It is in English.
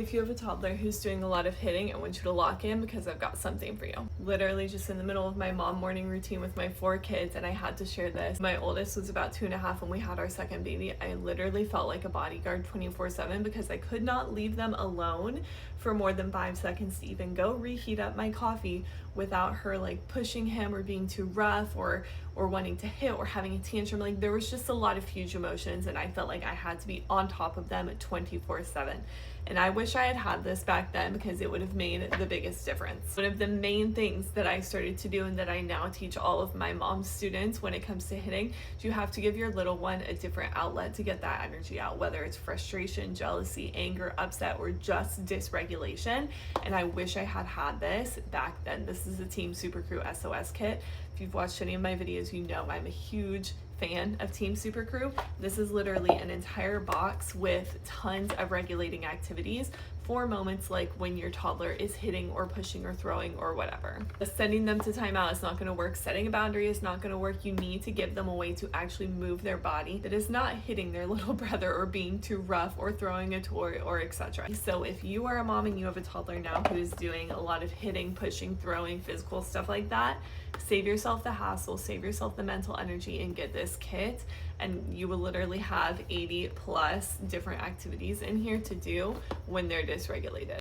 If you have a toddler who's doing a lot of hitting, I want you to lock in because I've got something for you. Literally just in the middle of my mom morning routine with my 4 kids, and I had to share this. My oldest was about 2.5 when we had our second baby. I literally felt like a bodyguard 24/7 because I could not leave them alone for more than 5 seconds to even go reheat up my coffee without her like pushing him or being too rough or wanting to hit or having a tantrum. Like there was just a lot of huge emotions, and I felt like I had to be on top of them 24/7. And I wish I had had this back then because it would have made the biggest difference. One of the main things that I started to do and that I now teach all of my mom's students when it comes to hitting, you have to give your little one a different outlet to get that energy out, whether it's frustration, jealousy, anger, upset, or just dysregulation. And I wish I had had this back then. This is the Team Supercrew SOS kit. If you've watched any of my videos, you know I'm a huge fan of Team Supercrew. This is literally an entire box with tons of regulating activities for moments like when your toddler is hitting or pushing or throwing or whatever. Sending them to timeout is not going to work. Setting a boundary is not going to work. You need to give them a way to actually move their body that is not hitting their little brother or being too rough or throwing a toy or etc. So if you are a mom and you have a toddler now who is doing a lot of hitting, pushing, throwing, physical stuff like that, save yourself the hassle, save yourself the mental energy, and get this kit. And you will literally have 80+ different activities in here to do when they're dysregulated.